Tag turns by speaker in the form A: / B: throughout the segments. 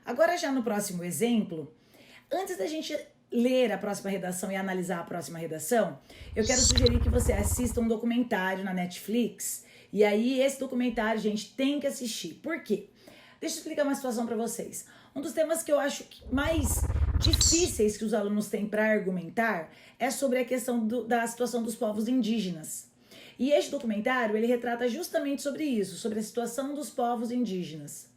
A: Agora já no próximo exemplo, antes da gente ler a próxima redação e analisar a próxima redação, eu quero sugerir que você assista um documentário na Netflix. E aí esse documentário, gente, tem que assistir. Por quê? Deixa eu explicar uma situação para vocês. Um dos temas que eu acho mais difíceis que os alunos têm para argumentar é sobre a questão da situação dos povos indígenas. E este documentário, ele retrata justamente sobre isso, sobre a situação dos povos indígenas.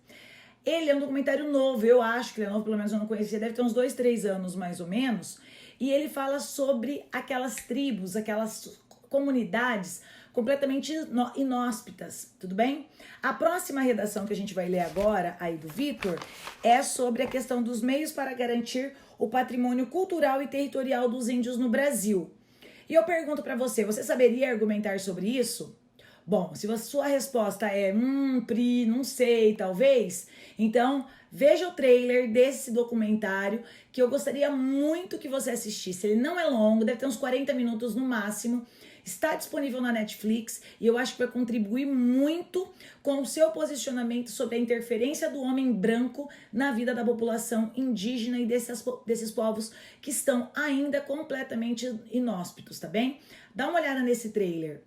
A: Ele é um documentário novo, eu acho que ele é novo, pelo menos eu não conhecia, deve ter uns 2, 3 anos mais ou menos, e ele fala sobre aquelas tribos, aquelas comunidades completamente inóspitas, tudo bem? A próxima redação que a gente vai ler agora, aí do Vitor, é sobre a questão dos meios para garantir o patrimônio cultural e territorial dos índios no Brasil. E eu pergunto para você, você saberia argumentar sobre isso? Bom, se a sua resposta é Pri, não sei, talvez, então veja o trailer desse documentário que eu gostaria muito que você assistisse. Ele não é longo, deve ter uns 40 minutos no máximo, está disponível na Netflix e eu acho que vai contribuir muito com o seu posicionamento sobre a interferência do homem branco na vida da população indígena e desses povos que estão ainda completamente inóspitos, tá bem? Dá uma olhada nesse trailer.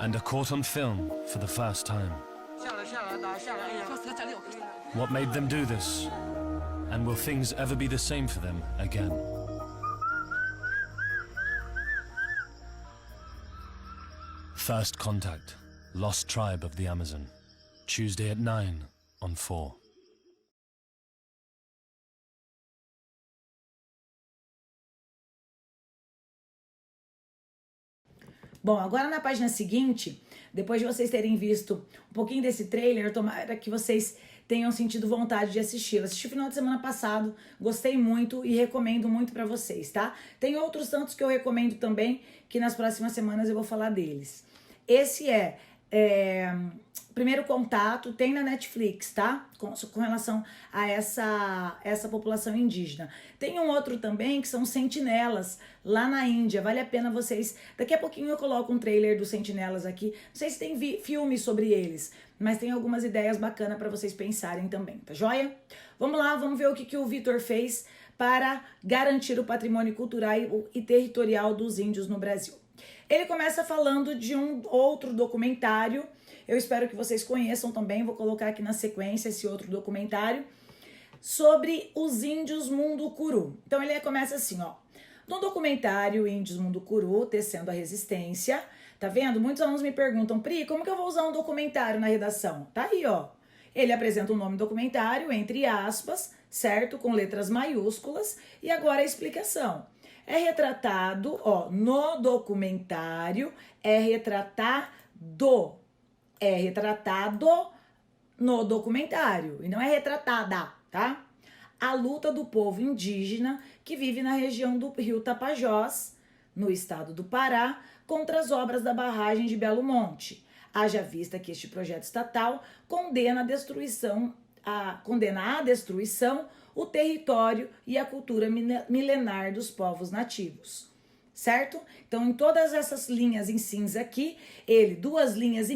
B: And are caught on film for the first time. What made them do this? And will things ever be the same for them again? First Contact, Lost Tribe of the Amazon. Tuesday at 9 on 4.
A: Bom, agora na página seguinte, depois de vocês terem visto um pouquinho desse trailer, tomara que vocês tenham sentido vontade de assistir. Eu assisti no final de semana passado, gostei muito e recomendo muito pra vocês, tá? Tem outros tantos que eu recomendo também, que nas próximas semanas eu vou falar deles. Esse é Primeiro Contato, tem na Netflix, tá? Com relação a essa população indígena. Tem um outro também que são sentinelas lá na Índia. Vale a pena vocês... Daqui a pouquinho eu coloco um trailer dos sentinelas aqui. Não sei se tem filmes sobre eles, mas tem algumas ideias bacanas para vocês pensarem também, tá joia? Vamos lá, vamos ver o que o Vitor fez para garantir o patrimônio cultural e territorial dos índios no Brasil. Ele começa falando de um outro documentário, eu espero que vocês conheçam também, vou colocar aqui na sequência esse outro documentário, sobre os índios Mundukuru. Então ele começa assim, ó. No documentário Índios Mundukuru, Tecendo a Resistência, tá vendo? Muitos alunos me perguntam, Pri, como que eu vou usar um documentário na redação? Tá aí, ó. Ele apresenta o nome do documentário, entre aspas, certo? Com letras maiúsculas, e agora a explicação. É retratado, ó, no documentário, é retratado no documentário, e não é retratada, tá? A luta do povo indígena que vive na região do Rio Tapajós, no estado do Pará, contra as obras da barragem de Belo Monte. Haja vista que este projeto estatal condena à destruição o território e a cultura milenar dos povos nativos, certo? Então, em todas essas linhas em cinza aqui, 2,5 linhas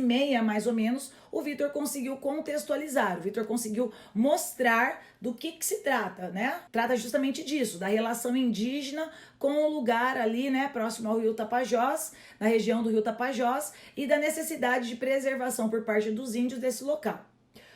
A: mais ou menos, o Vitor conseguiu contextualizar, o Vitor conseguiu mostrar do que se trata, né? Trata justamente disso, da relação indígena com o lugar ali, né, próximo ao Rio Tapajós, na região do Rio Tapajós, e da necessidade de preservação por parte dos índios desse local.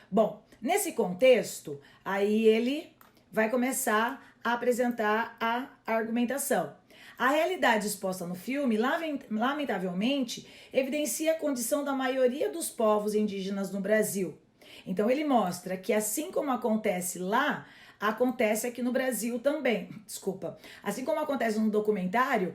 A: Bom, nesse contexto, aí ele vai começar a apresentar a argumentação. A realidade exposta no filme, lamentavelmente, evidencia a condição da maioria dos povos indígenas no Brasil. Então ele mostra que assim como acontece lá, acontece aqui no Brasil também. Desculpa. Assim como acontece no documentário,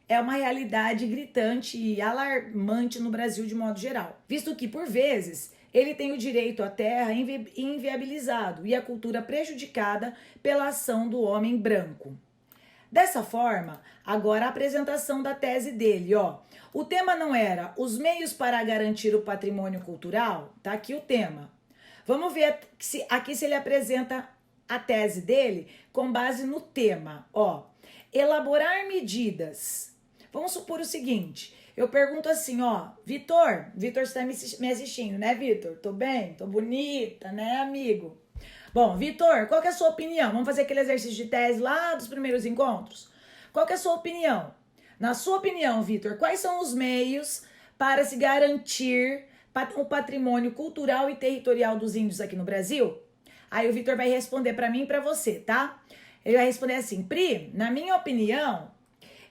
A: é uma realidade gritante e alarmante no Brasil de modo geral. Visto que, por vezes, ele tem o direito à terra inviabilizado e a cultura prejudicada pela ação do homem branco. Dessa forma, agora a apresentação da tese dele, ó. O tema não era os meios para garantir o patrimônio cultural? Tá aqui o tema. Vamos ver aqui se ele apresenta a tese dele com base no tema, ó. Elaborar medidas. Vamos supor o seguinte, eu pergunto assim, ó, Vitor, você tá me assistindo, né, Vitor? Tô bem? Tô bonita, né, amigo? Bom, Vitor, qual que é a sua opinião? Vamos fazer aquele exercício de tese lá dos primeiros encontros? Qual que é a sua opinião? Na sua opinião, Vitor, quais são os meios para se garantir o patrimônio cultural e territorial dos índios aqui no Brasil? Aí o Vitor vai responder para mim e para você, tá? Ele vai responder assim, Pri, na minha opinião,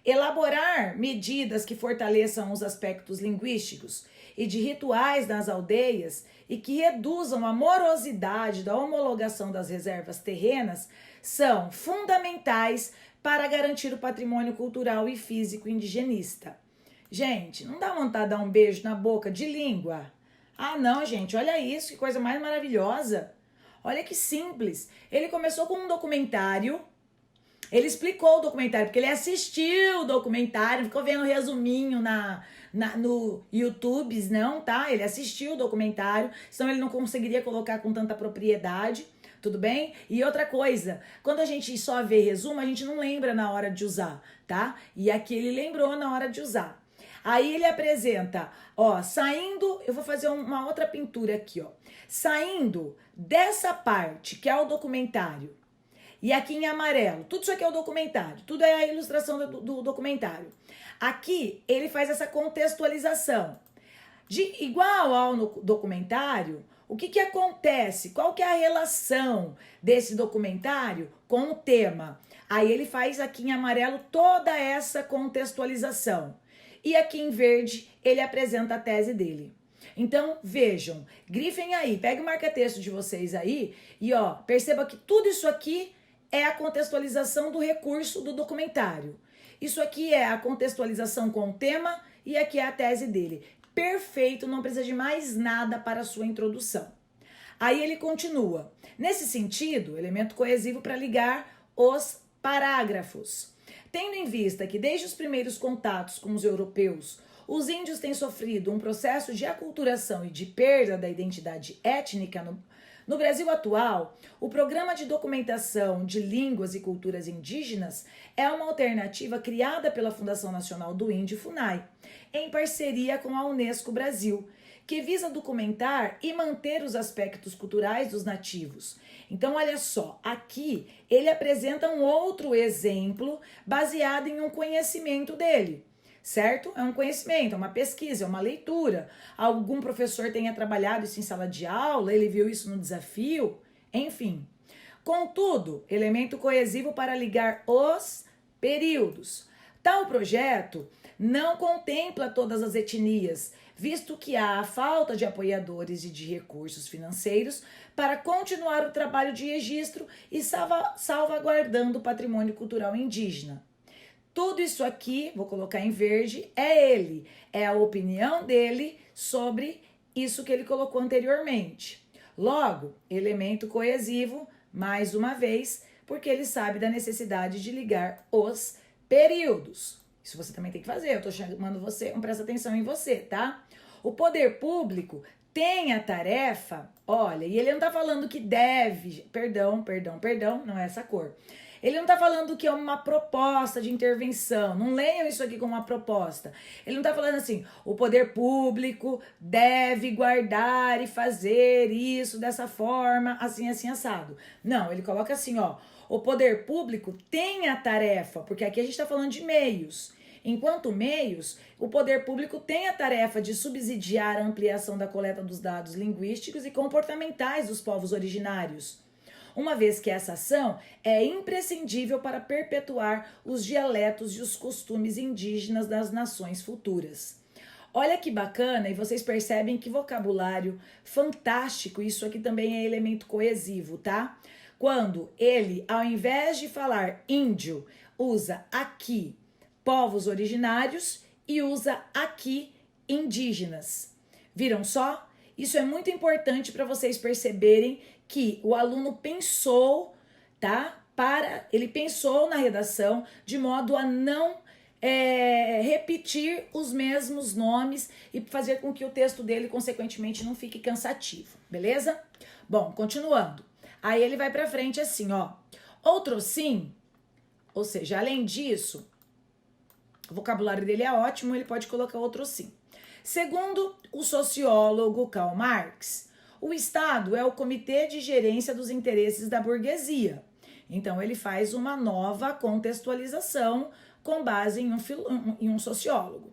A: elaborar medidas que fortaleçam os aspectos linguísticos e de rituais nas aldeias e que reduzam a morosidade da homologação das reservas terrenas são fundamentais para garantir o patrimônio cultural e físico indigenista. Gente, não dá vontade de dar um beijo na boca de língua? Ah, não, gente, olha isso, que coisa mais maravilhosa. Olha que simples. Ele começou com um documentário. Ele explicou o documentário, porque ele assistiu o documentário, ficou vendo resuminho no YouTube, não, tá? Ele assistiu o documentário, senão ele não conseguiria colocar com tanta propriedade, tudo bem? E outra coisa, quando a gente só vê resumo, a gente não lembra na hora de usar, tá? E aqui ele lembrou na hora de usar. Aí ele apresenta, ó, saindo, eu vou fazer uma outra pintura aqui, ó. Saindo dessa parte, que é o documentário, e aqui em amarelo, tudo isso aqui é o documentário, tudo é a ilustração do documentário. Aqui ele faz essa contextualização. Igual ao documentário, o que acontece? Qual que é a relação desse documentário com o tema? Aí ele faz aqui em amarelo toda essa contextualização. E aqui em verde ele apresenta a tese dele. Então, vejam, grifem aí, pegue o marca-texto de vocês aí e ó, perceba que tudo isso aqui é a contextualização do recurso do documentário. Isso aqui é a contextualização com o tema e aqui é a tese dele. Perfeito, não precisa de mais nada para a sua introdução. Aí ele continua. Nesse sentido, elemento coesivo para ligar os parágrafos. Tendo em vista que desde os primeiros contatos com os europeus, os índios têm sofrido um processo de aculturação e de perda da identidade étnica no Brasil atual, o Programa de Documentação de Línguas e Culturas Indígenas é uma alternativa criada pela Fundação Nacional do Índio, FUNAI, em parceria com a Unesco Brasil, que visa documentar e manter os aspectos culturais dos nativos. Então, olha só, aqui ele apresenta um outro exemplo baseado em um conhecimento dele. Certo? É um conhecimento, é uma pesquisa, é uma leitura. Algum professor tenha trabalhado isso em sala de aula, ele viu isso no desafio, enfim. Contudo, elemento coesivo para ligar os períodos. Tal projeto não contempla todas as etnias, visto que há a falta de apoiadores e de recursos financeiros para continuar o trabalho de registro e salvaguardando o patrimônio cultural indígena. Tudo isso aqui, vou colocar em verde, é ele. É a opinião dele sobre isso que ele colocou anteriormente. Logo, elemento coesivo, mais uma vez, porque ele sabe da necessidade de ligar os períodos. Isso você também tem que fazer, eu tô chamando você, presta atenção em você, tá? O poder público tem a tarefa, olha, e ele não tá falando que deve, perdão, não é essa cor. Ele não está falando que é uma proposta de intervenção. Não leiam isso aqui como uma proposta. Ele não está falando assim, o poder público deve guardar e fazer isso dessa forma, assim, assim, assado. Não, ele coloca assim, ó, o poder público tem a tarefa, porque aqui a gente está falando de meios. Enquanto meios, o poder público tem a tarefa de subsidiar a ampliação da coleta dos dados linguísticos e comportamentais dos povos originários, uma vez que essa ação é imprescindível para perpetuar os dialetos e os costumes indígenas das nações futuras. Olha que bacana, e vocês percebem que vocabulário fantástico, isso aqui também é elemento coesivo, tá? Quando ele, ao invés de falar índio, usa aqui povos originários e usa aqui indígenas. Viram só? Isso é muito importante para vocês perceberem que o aluno pensou, tá? Ele pensou na redação de modo a não repetir os mesmos nomes e fazer com que o texto dele, consequentemente, não fique cansativo, beleza? Bom, continuando. Aí ele vai pra frente assim, ó. Outrossim, ou seja, além disso, o vocabulário dele é ótimo, ele pode colocar outrossim. Segundo o sociólogo Karl Marx, o Estado é o comitê de gerência dos interesses da burguesia. Então ele faz uma nova contextualização com base em um sociólogo.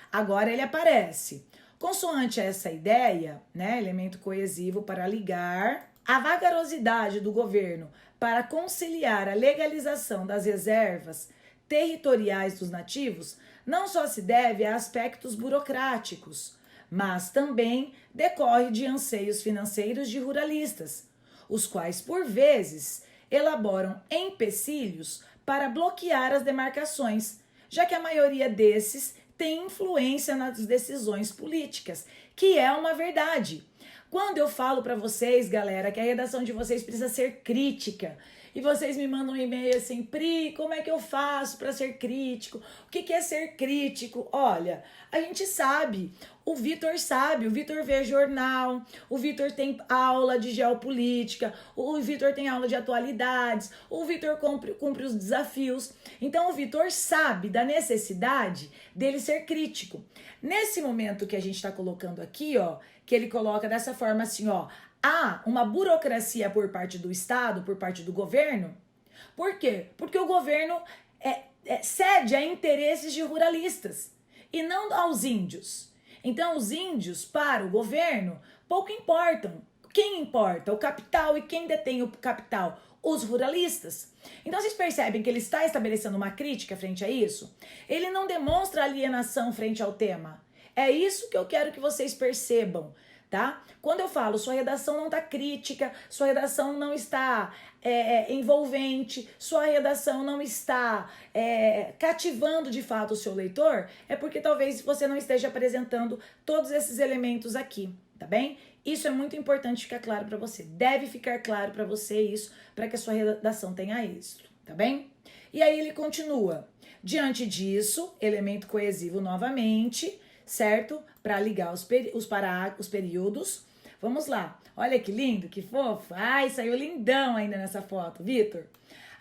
A: Agora ele aparece. Consoante essa ideia, né, elemento coesivo para ligar a vagarosidade do governo para conciliar a legalização das reservas territoriais dos nativos, não só se deve a aspectos burocráticos, mas também decorre de anseios financeiros de ruralistas, os quais, por vezes, elaboram empecilhos para bloquear as demarcações, já que a maioria desses tem influência nas decisões políticas, que é uma verdade. Quando eu falo para vocês, galera, que a redação de vocês precisa ser crítica, e vocês me mandam um e-mail assim, Pri, como é que eu faço para ser crítico? O que é ser crítico? Olha, a gente sabe, o Vitor vê jornal, o Vitor tem aula de geopolítica, o Vitor tem aula de atualidades, o Vitor cumpre os desafios. Então o Vitor sabe da necessidade dele ser crítico. Nesse momento que a gente está colocando aqui, ó, que ele coloca dessa forma assim, ó, há uma burocracia por parte do Estado, por parte do governo. Por quê? Porque o governo cede a interesses de ruralistas e não aos índios. Então, os índios, para o governo, pouco importam. Quem importa? O capital. E quem detém o capital? Os ruralistas. Então, vocês percebem que ele está estabelecendo uma crítica frente a isso? Ele não demonstra alienação frente ao tema. É isso que eu quero que vocês percebam. Tá? Quando eu falo, sua redação não está crítica, sua redação não está envolvente, sua redação não está cativando de fato o seu leitor, é porque talvez você não esteja apresentando todos esses elementos aqui, tá bem? Isso é muito importante ficar claro para você. Deve ficar claro para você isso, para que a sua redação tenha êxito, tá bem? E aí ele continua. Diante disso, elemento coesivo novamente, certo? Para ligar os períodos. Vamos lá. Olha que lindo, que fofo. Ai, saiu lindão ainda nessa foto, Vitor.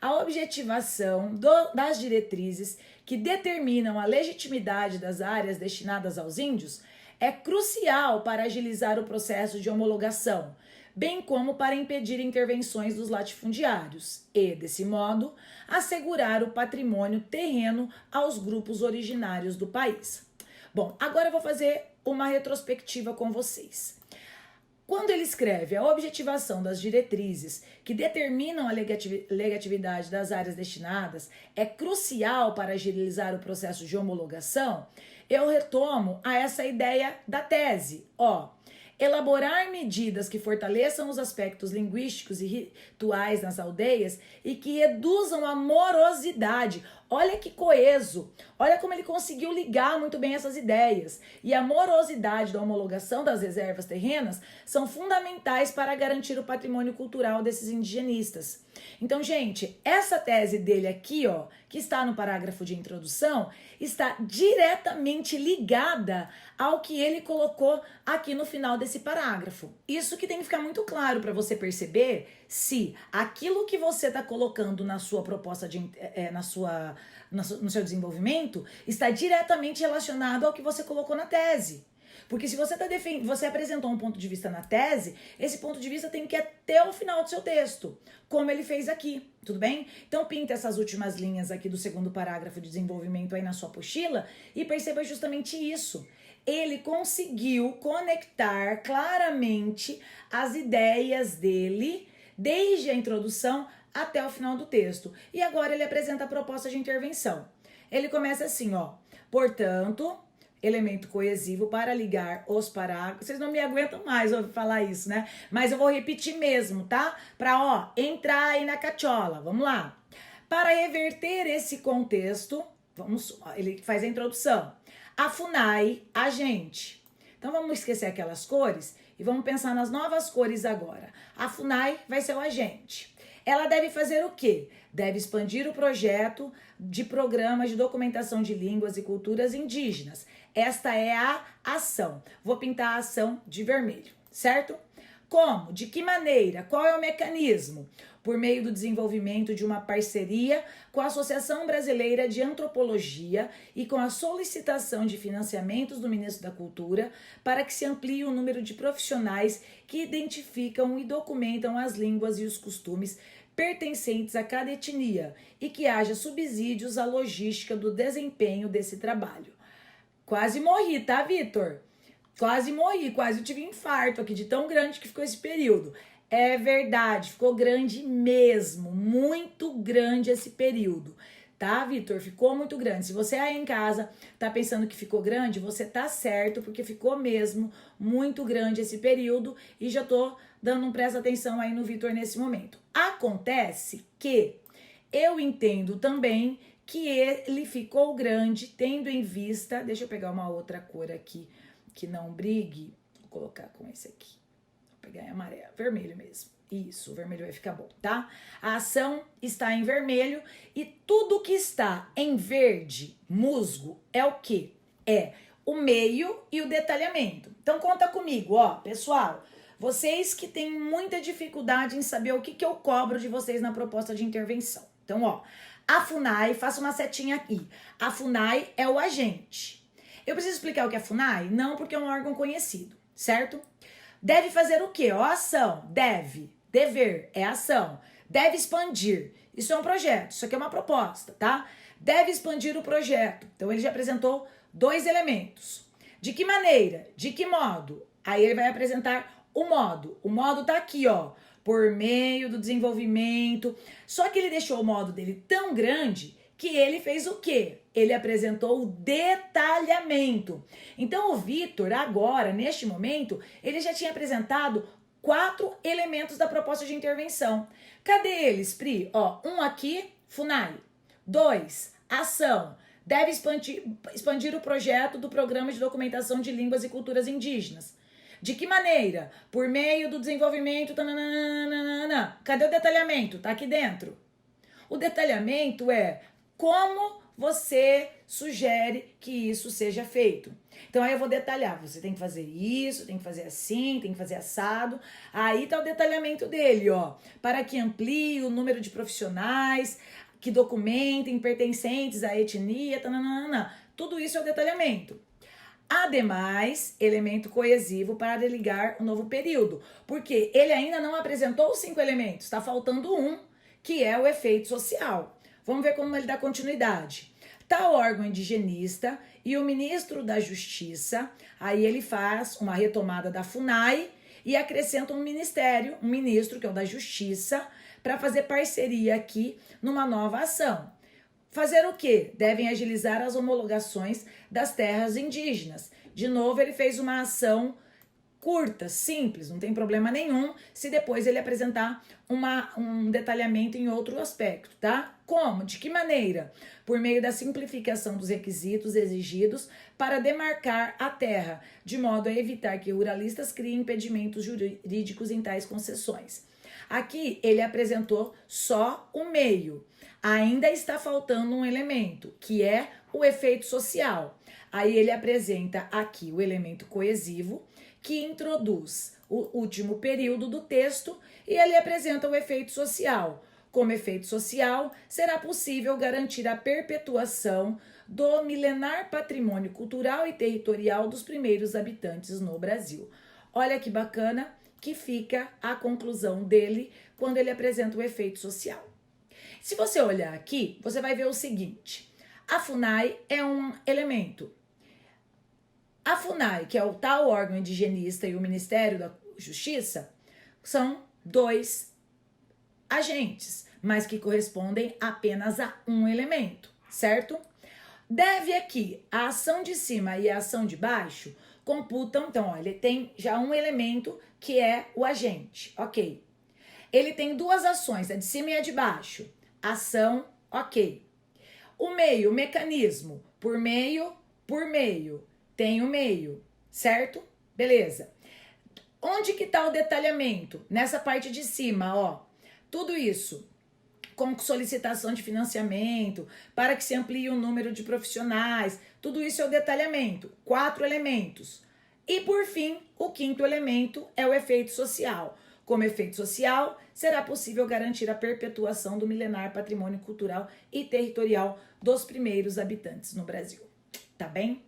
A: A objetivação das diretrizes que determinam a legitimidade das áreas destinadas aos índios é crucial para agilizar o processo de homologação, bem como para impedir intervenções dos latifundiários e, desse modo, assegurar o patrimônio terreno aos grupos originários do país. Bom, agora eu vou fazer uma retrospectiva com vocês. Quando ele escreve a objetivação das diretrizes que determinam a legatividade das áreas destinadas é crucial para agilizar o processo de homologação, eu retomo a essa ideia da tese, elaborar medidas que fortaleçam os aspectos linguísticos e rituais nas aldeias e que reduzam a morosidade. Olha que coeso, olha como ele conseguiu ligar muito bem essas ideias. E a morosidade da homologação das reservas terrenas são fundamentais para garantir o patrimônio cultural desses indigenistas. Então, gente, essa tese dele aqui, que está no parágrafo de introdução, está diretamente ligada ao que ele colocou aqui no final desse parágrafo. Isso que tem que ficar muito claro para você perceber se aquilo que você está colocando na sua proposta, no seu desenvolvimento, está diretamente relacionado ao que você colocou na tese. Porque se você apresentou um ponto de vista na tese, esse ponto de vista tem que ir até o final do seu texto, como ele fez aqui, tudo bem? Então pinta essas últimas linhas aqui do segundo parágrafo de desenvolvimento aí na sua apostila e perceba justamente isso. Ele conseguiu conectar claramente as ideias dele, desde a introdução até o final do texto. E agora ele apresenta a proposta de intervenção. Ele começa assim, portanto, elemento coesivo para ligar os parágrafos. Vocês não me aguentam mais ouvir falar isso, né? Mas eu vou repetir mesmo, tá? Para, entrar aí na cachola. Vamos lá. Para reverter esse contexto, ele faz a introdução. A FUNAI, agente. Então vamos esquecer aquelas cores e vamos pensar nas novas cores agora. A FUNAI vai ser o agente. Ela deve fazer o quê? Deve expandir o projeto de programas de documentação de línguas e culturas indígenas. Esta é a ação. Vou pintar a ação de vermelho, certo? Como? De que maneira? Qual é o mecanismo? Por meio do desenvolvimento de uma parceria com a Associação Brasileira de Antropologia e com a solicitação de financiamentos do Ministro da Cultura para que se amplie o número de profissionais que identificam e documentam as línguas e os costumes pertencentes a cada etnia e que haja subsídios à logística do desempenho desse trabalho. Quase morri, tá, Vitor? Quase morri, quase eu tive infarto aqui de tão grande que ficou esse período. É verdade, ficou grande mesmo, muito grande esse período, tá, Vitor? Ficou muito grande. Se você aí em casa tá pensando que ficou grande, você tá certo, porque ficou mesmo muito grande esse período e já tô dando um presta atenção aí no Vitor nesse momento. Acontece que eu entendo também que ele ficou grande, tendo em vista, deixa eu pegar uma outra cor aqui que não brigue, vou colocar com esse aqui. Pegar em amarelo, vermelho mesmo. Isso, o vermelho vai ficar bom, tá? A ação está em vermelho e tudo que está em verde, musgo, é o quê? É o meio e o detalhamento. Então conta comigo, ó, pessoal. Vocês que têm muita dificuldade em saber o que eu cobro de vocês na proposta de intervenção. Então, ó, a FUNAI, faça uma setinha aqui. A FUNAI é o agente. Eu preciso explicar o que é FUNAI? Não, porque é um órgão conhecido, certo? Deve fazer o quê? Ó, ação. Deve. Dever é ação. Deve expandir. Isso é um projeto. Isso aqui é uma proposta, tá? Deve expandir o projeto. Então, ele já apresentou 2 elementos. De que maneira? De que modo? Aí, ele vai apresentar o modo. O modo tá aqui, ó. Por meio do desenvolvimento. Só que ele deixou o modo dele tão grande que ele fez o quê? Ele apresentou o detalhamento. Então, o Vitor, agora, neste momento, ele já tinha apresentado 4 elementos da proposta de intervenção. Cadê eles, Pri? Ó, 1 aqui, FUNAI. 2, ação. Deve expandir o projeto do Programa de Documentação de Línguas e Culturas Indígenas. De que maneira? Por meio do desenvolvimento... Tananana. Cadê o detalhamento? Tá aqui dentro. O detalhamento é como você sugere que isso seja feito. Então, aí eu vou detalhar. Você tem que fazer isso, tem que fazer assim, tem que fazer assado. Aí tá o detalhamento dele, ó. Para que amplie o número de profissionais que documentem pertencentes à etnia, tananana. Tudo isso é o detalhamento. Ademais, elemento coesivo para ligar o novo período. Porque ele ainda não apresentou os 5 elementos. Está faltando um, que é o efeito social. Vamos ver como ele dá continuidade. Tal órgão indigenista e o ministro da Justiça, aí ele faz uma retomada da FUNAI e acrescenta um ministro, que é o da Justiça, para fazer parceria aqui numa nova ação. Fazer o quê? Devem agilizar as homologações das terras indígenas. De novo, ele fez uma ação curta, simples, não tem problema nenhum se depois ele apresentar um detalhamento em outro aspecto, tá? Como? De que maneira? Por meio da simplificação dos requisitos exigidos para demarcar a terra, de modo a evitar que ruralistas criem impedimentos jurídicos em tais concessões. Aqui ele apresentou só o meio. Ainda está faltando um elemento, que é o efeito social. Aí ele apresenta aqui o elemento coesivo, que introduz o último período do texto e ele apresenta o efeito social. Como efeito social, será possível garantir a perpetuação do milenar patrimônio cultural e territorial dos primeiros habitantes no Brasil. Olha que bacana que fica a conclusão dele quando ele apresenta o efeito social. Se você olhar aqui, você vai ver o seguinte: a FUNAI é um elemento. A FUNAI, que é o tal órgão indigenista, e o Ministério da Justiça, são 2 agentes, mas que correspondem apenas a um elemento, certo? Deve aqui, a ação de cima e a ação de baixo computam, então, ó, ele tem já um elemento que é o agente, ok. Ele tem 2 ações, a de cima e a de baixo. Ação, ok. O meio, o mecanismo, por meio, tem o meio, certo? Beleza. Onde que tá o detalhamento? Nessa parte de cima, ó. Tudo isso com solicitação de financiamento, para que se amplie o número de profissionais, tudo isso é o detalhamento. 4 elementos. E por fim, o quinto elemento é o efeito social. Como efeito social, será possível garantir a perpetuação do milenar patrimônio cultural e territorial dos primeiros habitantes no Brasil. Tá bem?